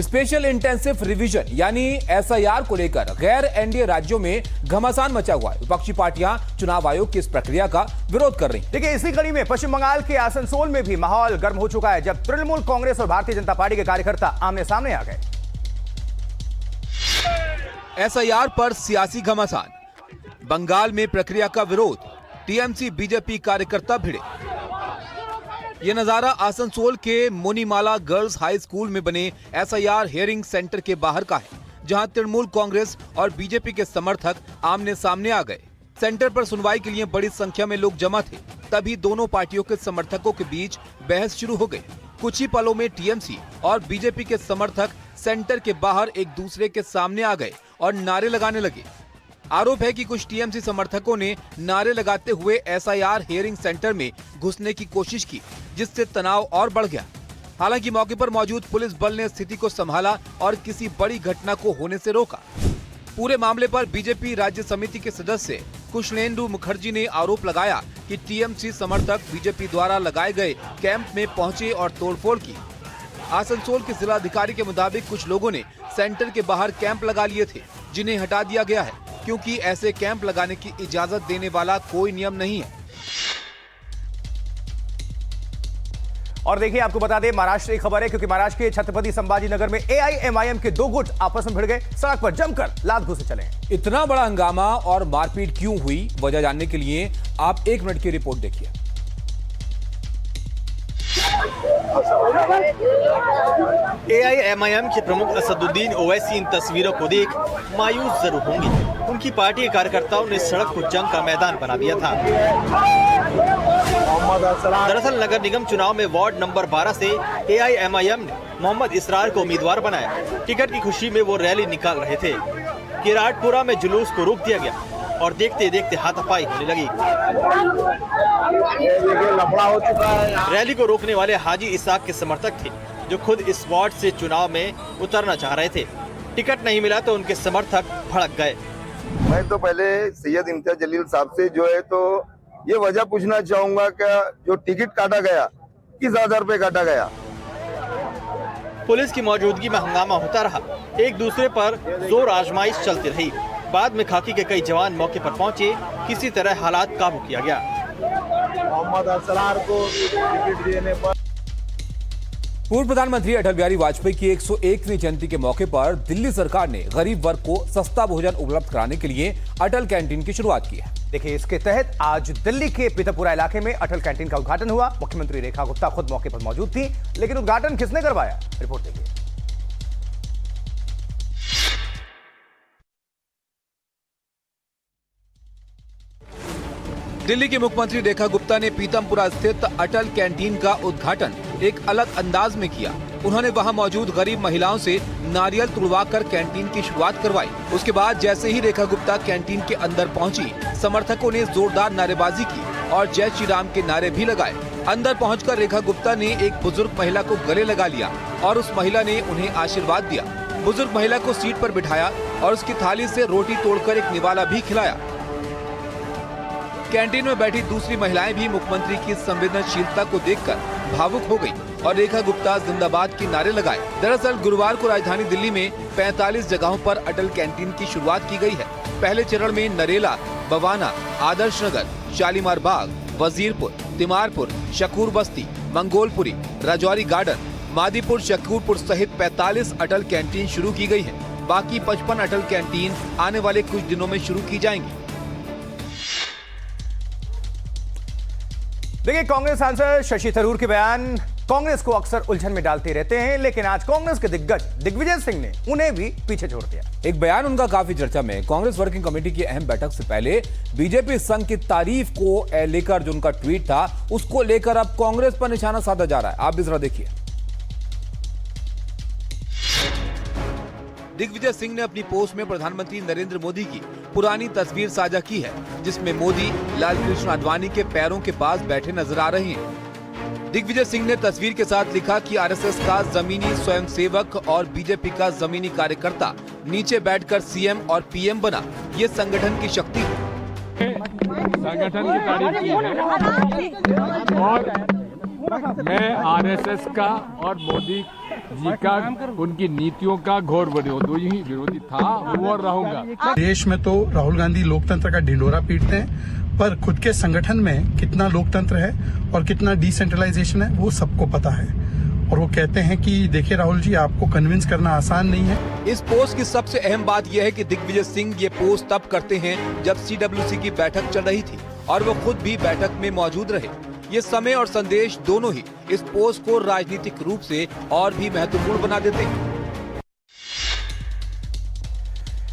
Special intensive revision यानी SIR को लेकर गैर एनडीए राज्यों में घमासान मचा हुआ है। विपक्षी पार्टियां चुनाव आयोग की इस प्रक्रिया का विरोध कर रही हैं। देखिए, इसी कड़ी में पश्चिम बंगाल के आसनसोल में भी माहौल गर्म हो चुका है, जब तृणमूल कांग्रेस और भारतीय जनता पार्टी के कार्यकर्ता आमने सामने आ गए। एसआईआर पर सियासी घमासान, बंगाल में प्रक्रिया का विरोध, टीएमसी बीजेपी कार्यकर्ता भिड़े। यह नजारा आसनसोल के मुनीमाला गर्ल्स हाई स्कूल में बने एसआईआर हियरिंग सेंटर के बाहर का है, जहां तृणमूल कांग्रेस और बीजेपी के समर्थक आमने सामने आ गए। सेंटर पर सुनवाई के लिए बड़ी संख्या में लोग जमा थे। तभी दोनों पार्टियों के समर्थकों के बीच बहस शुरू हो गई। कुछ ही पलों में टीएमसी और बीजेपी के समर्थक सेंटर के बाहर एक दूसरे के सामने आ गए और नारे लगाने लगे। आरोप है कि कुछ टीएमसी समर्थकों ने नारे लगाते हुए एसआईआर हियरिंग सेंटर में घुसने की कोशिश की, जिससे तनाव और बढ़ गया। हालांकि मौके पर मौजूद पुलिस बल ने स्थिति को संभाला और किसी बड़ी घटना को होने से रोका। पूरे मामले पर बीजेपी राज्य समिति के सदस्य कृष्णेंदु मुखर्जी ने आरोप लगाया कि टीएमसी समर्थक बीजेपी द्वारा लगाए गए कैंप में पहुंचे और तोड़फोड़ की। आसनसोल के जिलाधिकारी के मुताबिक कुछ लोगों ने सेंटर के बाहर कैंप लगा लिए थे, जिन्हें हटा दिया गया है, क्योंकि ऐसे कैंप लगाने की इजाजत देने वाला कोई नियम नहीं है। और देखिए, आपको बता दें, महाराष्ट्र की खबर है, क्योंकि महाराष्ट्र के छत्रपति संभाजी नगर में एआईएमआईएम के दो गुट आपस में भिड़ गए, सड़क पर जमकर लात घुसे चले। इतना बड़ा हंगामा और मारपीट क्यों हुई, वजह जानने के लिए आप 1 मिनट की रिपोर्ट देखिए। एआईएमआईएम के प्रमुख असदुद्दीन ओवैसी इन तस्वीरों को देख मायूस जरूर होंगे। उनकी पार्टी के कार्यकर्ताओं ने सड़क को जंग का मैदान बना दिया था। दरअसल नगर निगम चुनाव में वार्ड नंबर 12 से एआईएमआईएम ने मोहम्मद इसरार को उम्मीदवार बनाया। टिकट की खुशी में वो रैली निकाल रहे थे। किराटपुरा में जुलूस को रोक दिया गया और देखते देखते हाथापाई होने लगी। रैली को रोकने वाले हाजी इसाक के समर्थक थे, जो खुद इस वार्ड से चुनाव में उतरना चाह रहे थे। टिकट नहीं मिला तो उनके समर्थक भड़क गए। मैं तो पहले सैयद इम्तियाज जलील साहब से जो है तो ये वजह पूछना चाहूंगा कि जो टिकट काटा गया किस आधार पे काटा गया। पुलिस की मौजूदगी में हंगामा होता रहा। एक दूसरे पर जोर आजमाइश चलती रही। बाद में खाकी के कई जवान मौके पर पहुंचे। किसी तरह हालात काबू किया गया। मोहम्मद असरार को टिकट देने पर पूर्व प्रधानमंत्री अटल बिहारी वाजपेयी की 101वीं जयंती के मौके पर दिल्ली सरकार ने गरीब वर्ग को सस्ता भोजन उपलब्ध कराने के लिए अटल कैंटीन की शुरुआत की है। देखिए, इसके तहत आज दिल्ली के पीथापुरा इलाके में अटल कैंटीन का उद्घाटन हुआ। मुख्यमंत्री रेखा गुप्ता खुद मौके पर मौजूद थी, लेकिन उद्घाटन किसने करवाया, रिपोर्ट देखिए। दिल्ली की मुख्यमंत्री रेखा गुप्ता ने पीतमपुरा स्थित अटल कैंटीन का उद्घाटन एक अलग अंदाज में किया। उन्होंने वहां मौजूद गरीब महिलाओं से नारियल तुड़वाकर कैंटीन की शुरुआत करवाई। उसके बाद जैसे ही रेखा गुप्ता कैंटीन के अंदर पहुंची, समर्थकों ने जोरदार नारेबाजी की और जय श्री राम के नारे भी लगाए। अंदर पहुंचकर रेखा गुप्ता ने एक बुजुर्ग महिला को गले लगा लिया और उस महिला ने उन्हें आशीर्वाद दिया। बुजुर्ग महिला को सीट पर बिठाया और उसकी थाली से रोटी तोड़कर एक निवाला भी खिलाया। कैंटीन में बैठी दूसरी महिलाएं भी मुख्यमंत्री की संवेदनशीलता को देखकर भावुक हो गई और रेखा गुप्ता जिंदाबाद के नारे लगाए। दरअसल गुरुवार को राजधानी दिल्ली में 45 जगहों पर अटल कैंटीन की शुरुआत की गई है। पहले चरण में नरेला, बवाना, आदर्श नगर, शालीमार बाग, वजीरपुर, तिमारपुर, शकूर बस्ती, मंगोलपुरी, राजौरी गार्डन, मादीपुर, शकूरपुर सहित 45 अटल कैंटीन शुरू की गई है। बाकी 55 अटल कैंटीन आने वाले कुछ दिनों में शुरू की जाएंगी। देखिए, कांग्रेस सांसद शशि थरूर के बयान कांग्रेस को अक्सर उलझन में डालते रहते हैं, लेकिन आज कांग्रेस के दिग्गज दिग्विजय सिंह ने उन्हें भी पीछे छोड़ दिया। एक बयान उनका काफी चर्चा में। कांग्रेस वर्किंग कमेटी की अहम बैठक से पहले बीजेपी संघ की तारीफ को लेकर जो उनका ट्वीट था, उसको लेकर अब कांग्रेस पर निशाना साधा जा रहा है। आप भी जरा देखिए। दिग्विजय सिंह ने अपनी पोस्ट में प्रधानमंत्री नरेंद्र मोदी की पुरानी तस्वीर साझा की है, जिसमें मोदी लालकृष्ण आडवाणी के पैरों के पास बैठे नजर आ रहे हैं। दिग्विजय सिंह ने तस्वीर के साथ लिखा कि आरएसएस का जमीनी स्वयंसेवक और बीजेपी का जमीनी कार्यकर्ता नीचे बैठकर सीएम और पीएम बना, ये संगठन की शक्ति है। संगठन की तारीफ की है और मैं आरएसएस का और जी का उनकी नीतियों का घोर विरोधी था, हूँ और रहूंगा। देश में तो राहुल गांधी लोकतंत्र का ढिंडोरा पीटते हैं, पर खुद के संगठन में कितना लोकतंत्र है और कितना डिसेंट्रलाइजेशन है वो सबको पता है। और वो कहते हैं कि देखिए राहुल जी, आपको कन्विंस करना आसान नहीं है। इस पोस्ट की सबसे अहम बात यह है कि दिग्विजय सिंह ये पोस्ट तब करते हैं जब CWC की बैठक चल रही थी और वो खुद भी बैठक में मौजूद रहे। ये समय और संदेश दोनों ही इस पोस्ट को राजनीतिक रूप से और भी महत्वपूर्ण बना देते हैं।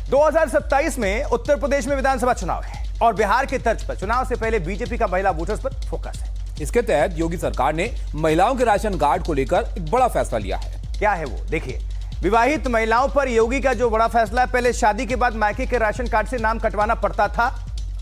2027 में उत्तर प्रदेश में विधानसभा चुनाव है और बिहार के तर्ज पर चुनाव से पहले बीजेपी का महिला वोटर्स पर फोकस है। इसके तहत योगी सरकार ने महिलाओं के राशन कार्ड को लेकर एक बड़ा फैसला लिया है। क्या है वो, देखिए। विवाहित महिलाओं पर योगी का जो बड़ा फैसला है, पहले शादी के बाद मायके के राशन कार्ड से नाम कटवाना पड़ता था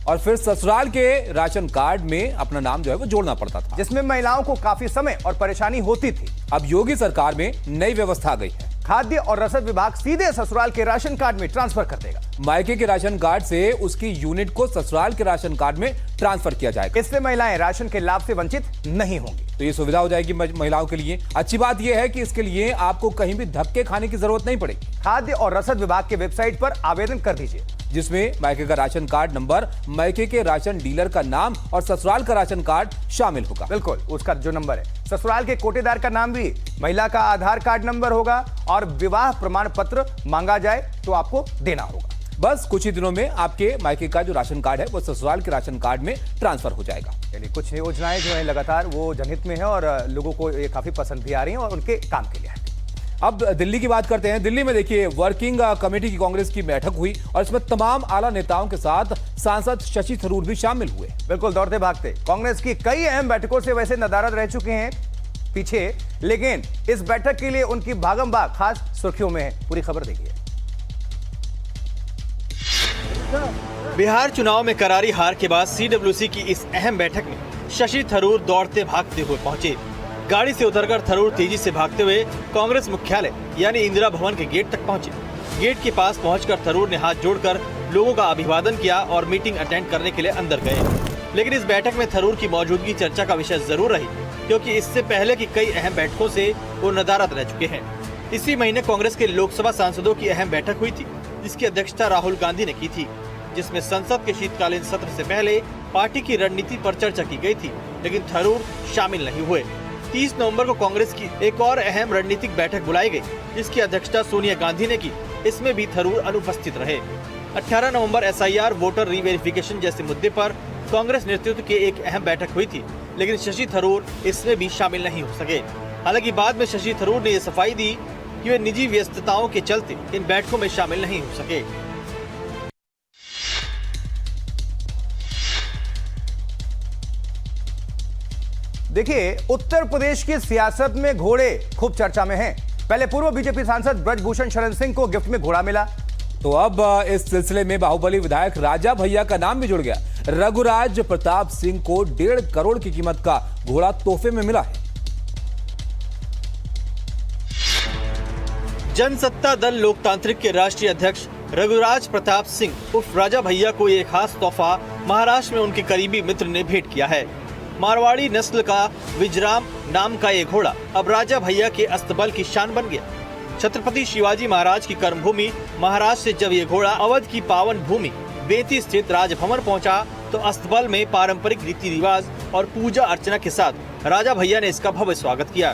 और फिर ससुराल के राशन कार्ड में अपना नाम जो है वो जोड़ना पड़ता था, जिसमें महिलाओं को काफी समय और परेशानी होती थी। अब योगी सरकार में नई व्यवस्था आ गई है। खाद्य और रसद विभाग सीधे ससुराल के राशन कार्ड में ट्रांसफर कर देगा। मायके के राशन कार्ड से उसकी यूनिट को ससुराल के राशन कार्ड में ट्रांसफर किया जाएगा। इससे महिलाएं राशन के लाभ से वंचित नहीं होंगी। तो ये सुविधा हो जाएगी महिलाओं के लिए। अच्छी बात यह है कि इसके लिए आपको कहीं भी धक्के खाने की जरूरत नहीं पड़ेगी। खाद्य और रसद विभाग के वेबसाइट पर आवेदन कर दीजिए, जिसमें मायके का राशन कार्ड नंबर, मायके के राशन डीलर का नाम और ससुराल का राशन कार्ड शामिल होगा। बिल्कुल, उसका जो नंबर है, ससुराल के कोटेदार का नाम भी, महिला का आधार कार्ड नंबर होगा और विवाह प्रमाण पत्र मांगा जाए तो आपको देना होगा। बस कुछ ही दिनों में आपके मायके का जो राशन कार्ड है वो ससुराल के राशन कार्ड में ट्रांसफर हो जाएगा। चलिए, कुछ योजनाएं जो है लगातार वो जनहित में है और लोगों को ये काफी पसंद भी आ रही हैं और उनके काम के लिए है। अब दिल्ली की बात करते हैं। दिल्ली में देखिए वर्किंग कमेटी की कांग्रेस की बैठक हुई और इसमें तमाम आला नेताओं के साथ सांसद शशि थरूर भी शामिल हुए। बिल्कुल, दौड़ते भागते कांग्रेस की कई अहम बैठकों से वैसे नदारद रह चुके हैं पीछे, लेकिन इस बैठक के लिए उनकी भागम भाग खास सुर्खियों में है। पूरी खबर देखिए। बिहार चुनाव में करारी हार के बाद CWC की इस अहम बैठक में शशि थरूर दौड़ते भागते हुए पहुंचे। गाड़ी से उतरकर थरूर तेजी से भागते हुए कांग्रेस मुख्यालय यानी इंदिरा भवन के गेट तक पहुंचे। गेट के पास पहुंचकर थरूर ने हाथ जोड़कर लोगों का अभिवादन किया और मीटिंग अटेंड करने के लिए अंदर गए। लेकिन इस बैठक में थरूर की मौजूदगी चर्चा का विषय जरूर रही, क्योंकि इससे पहले की कई अहम बैठकों से वो नदारद रह चुके हैं। इसी महीने कांग्रेस के लोकसभा सांसदों की अहम बैठक हुई थी, जिसकी अध्यक्षता राहुल गांधी ने की थी, जिसमें संसद के शीतकालीन सत्र से पहले पार्टी की रणनीति पर चर्चा की गई थी, लेकिन थरूर शामिल नहीं हुए। 30 नवंबर को कांग्रेस की एक और अहम रणनीतिक बैठक बुलाई गई, जिसकी अध्यक्षता सोनिया गांधी ने की। इसमें भी थरूर अनुपस्थित रहे। 18 नवंबर SIR, वोटर रीवेरिफिकेशन जैसे मुद्दे पर कांग्रेस नेतृत्व की एक अहम बैठक हुई थी, लेकिन शशि थरूर इसमें भी शामिल नहीं हो सके। हालांकि बाद में शशि थरूर ने यह सफाई दी कि वे निजी व्यस्तताओं के चलते इन बैठकों में शामिल नहीं हो सके। देखिए, उत्तर प्रदेश की सियासत में घोड़े खूब चर्चा में हैं। पहले पूर्व बीजेपी सांसद ब्रजभूषण शरण सिंह को गिफ्ट में घोड़ा मिला, तो अब इस सिलसिले में बाहुबली विधायक राजा भैया का नाम भी जुड़ गया। रघुराज प्रताप सिंह को 1.5 करोड़ की कीमत का घोड़ा तोहफे में मिला है। जनसत्ता दल लोकतांत्रिक के राष्ट्रीय अध्यक्ष रघुराज प्रताप सिंह उर्फ राजा भैया को ये खास तोहफा महाराष्ट्र में उनके करीबी मित्र ने भेंट किया है। मारवाड़ी नस्ल का विजराम नाम का ये घोड़ा अब राजा भैया के अस्तबल की शान बन गया। छत्रपति शिवाजी महाराज की कर्मभूमि महाराष्ट्र से जब ये घोड़ा अवध की पावन भूमि बेती स्थित राजभवन पहुंचा, तो अस्तबल में पारंपरिक रीति रिवाज और पूजा अर्चना के साथ राजा भैया ने इसका भव्य स्वागत किया।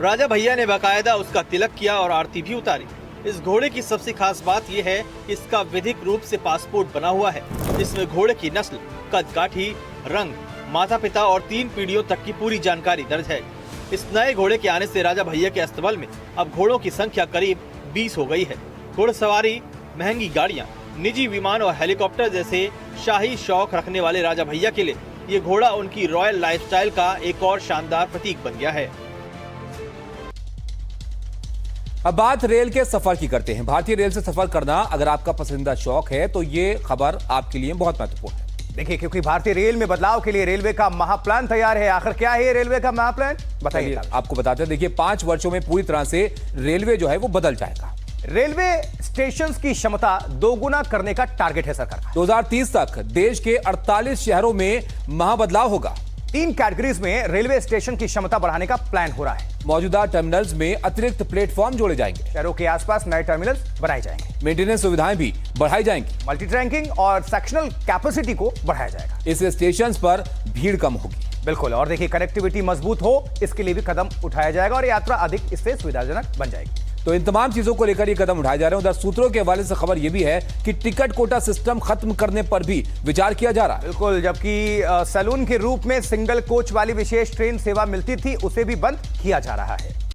राजा भैया ने बाकायदा उसका तिलक किया और आरती भी उतारी। इस घोड़े की सबसे खास बात यह है कि इसका विधिक रूप से पासपोर्ट बना हुआ है, जिसमें घोड़े की नस्ल, कद-काठी, रंग, माता पिता और 3 पीढ़ियों तक की पूरी जानकारी दर्ज है। इस नए घोड़े के आने से राजा भैया के अस्तबल में अब घोड़ों की संख्या करीब 20 हो गई है। घोड़सवारी, महंगी गाड़ियां, निजी विमान और हेलीकॉप्टर जैसे शाही शौक रखने वाले राजा भैया के लिए ये घोड़ा उनकी रॉयल लाइफस्टाइल का एक और शानदार प्रतीक बन गया है। अब बात रेल के सफर की करते हैं। भारतीय रेल से सफर करना अगर आपका पसंदीदा शौक है तो ये खबर आपके लिए बहुत महत्वपूर्ण है। देखिए, क्योंकि भारतीय रेल में बदलाव के लिए रेलवे का महाप्लान तैयार है। आखिर क्या है ये रेलवे का महाप्लान, बताइए। आपको बताते हैं, देखिए 5 वर्षों में पूरी तरह से रेलवे जो है वो बदल जाएगा। रेलवे स्टेशन की क्षमता दोगुना करने का टारगेट है सरकार का। 2030 तक देश के 48 शहरों में महाबदलाव होगा। 3 कैटेगरीज में रेलवे स्टेशन की क्षमता बढ़ाने का प्लान हो रहा है। मौजूदा टर्मिनल्स में अतिरिक्त प्लेटफॉर्म जोड़े जाएंगे। शहरों के आसपास नए टर्मिनल्स बनाए जाएंगे। मेंटेनेंस सुविधाएं भी बढ़ाई जाएंगी। मल्टी ट्रैकिंग और सेक्शनल कैपेसिटी को बढ़ाया जाएगा। इस स्टेशन पर भीड़ कम होगी। बिल्कुल, और देखिए कनेक्टिविटी मजबूत हो इसके लिए भी कदम उठाया जाएगा और यात्रा अधिक इससे सुविधाजनक बन जाएगी। तो इन तमाम चीजों को लेकर ये कदम उठाए जा रहे हैं। उधर सूत्रों के हवाले से खबर यह भी है कि टिकट कोटा सिस्टम खत्म करने पर भी विचार किया जा रहा है। बिल्कुल, जबकि सैलून के रूप में सिंगल कोच वाली विशेष ट्रेन सेवा मिलती थी उसे भी बंद किया जा रहा है।